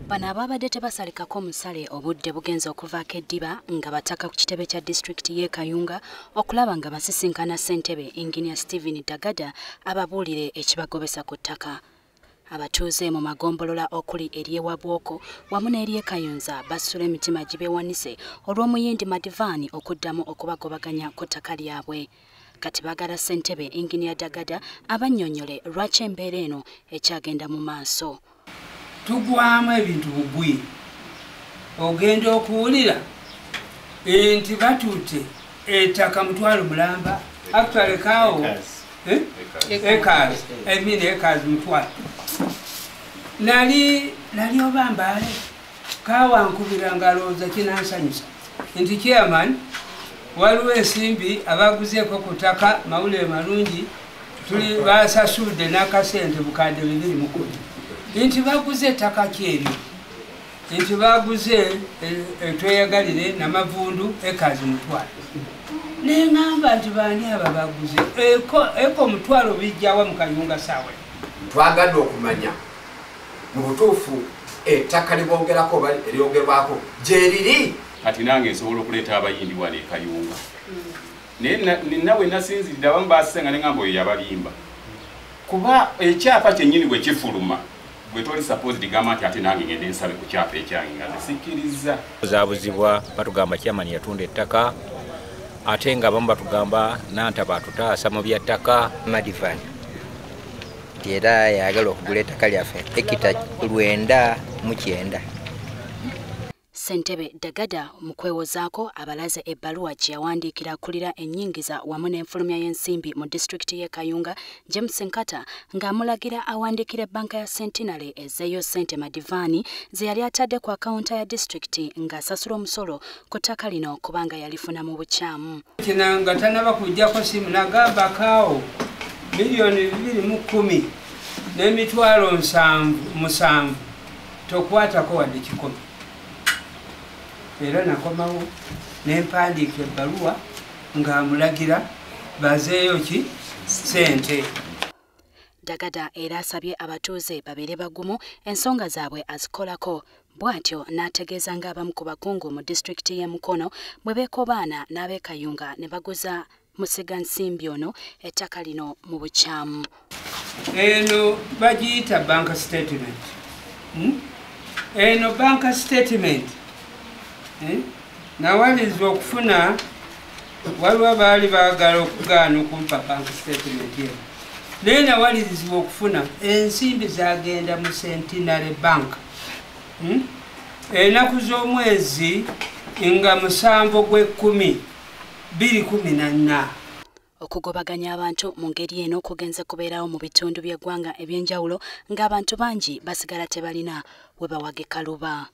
Bano ababadde tebasalikako musale obudde bugenza okuvaako eddiba nga bataka ku kitebe kya disitulikiti y'e Kayunga okulaba nga basisinkana ssentebe Engineer Stephen Dagada ababuulire ekibagobesa ku ttaka. Abatuuze mu magombolola okuli ery'e Wabwoko wamu n'ery'e Kayunza basula emitima gibeewanise olw'omuyindi Madivaani okuddamu okubagobaganya ku ttaka lyabwe. Kati baagala ssentebe Engineer Dagada abannyonnyole lwaki embeera eno ekyagenda mu maaso. Tugwamu ebintu bugwi ogenda okuwulira nti batuute ettaka mutwalo mulamba actually kawo ekazi mutwalo nali oba mbaale kawankubira ngalowooza kinansanyusa nti chairman waliwo ensimbi abaguzeeko ku ttaka mawulire malungi tuli basasudde n'akasente bukadde 210 nti baguze ettaka kyeryo nti baguze tweyagalire n'amavundu ekazi mutwalo neŋŋamba nti bani aba baguze eko mutwalo bijjawa mu Kayunga saawe. Twagadde okumanya mu butuufu ettaka libongerako oba eryogerwako gye riri. Kati nange nsobola okuleeta abayindi wano e Kayunga naye nawe nasinzirira abamu basisenga ne ŋŋamba oyo yabalimba kuba ekyapa kyennyini bwe kifuluma gwe toli suppose ligamba nti ate nange ngende nsabe ku kyapa ekyange nga zisikiriza. Zabuzibwa batugamba chairman yatunda ettaka ate nga abamu batugamba nantaba atutaasa mu bya ttaka Madivaani nti era yagala okugula ettaka lyaffe ekita 909. Ssentebe Dagada mu kwewozaako abalaze ebbaluwa gye yawandiikira akulira ennyingiza wamu n'enfulumya y'ensimbi mu disitulikiti y'e Kayunga James Nkata ng'amulagira awandiikira ebbanka ya Centenary ezzeeyo ssente Madivaani ze yali atadde ku akawunta ya disitulikiti ng'asasula omusolo ku ttaka lino kubanga yalifuna mu bukyamu. Kino nga tanaba kujjako simu nagamba kaawo miliyoni 210 n'emitwalo 7 tokwatako wadde 10. Era nakomawo nempandiika ebbaluwa ng'amulagira bazeeyo ki ssente. Dagada era asabye abatuuze babeere bagumu ensonga zaabwe azikolako. Bw'atyo n'ategeeza ng'abamu ku bakungu mu disitulikiti y'e Mukono bwe beekobaana n'ab'e Kayunga ne baguza musigansimbi ono ettaka lino mu bukyamu. Eno bagiyita bank statement. Eno bank statement nawalirizibwa okufuna waliwo baali baagala okugaana okumpa bank statement eno naye nawalirizibwa okufuna ensimbi zagenda mu Centenary Bank enaku z'omwezi nga 7 gw'ekumi 2014. Okugobaganya abantu mu ngeri eno kugenze kubeerawo mu bitundu by'eggwanga eby'enjawulo ng'abantu bangi basigala tebalina we bawagika luba.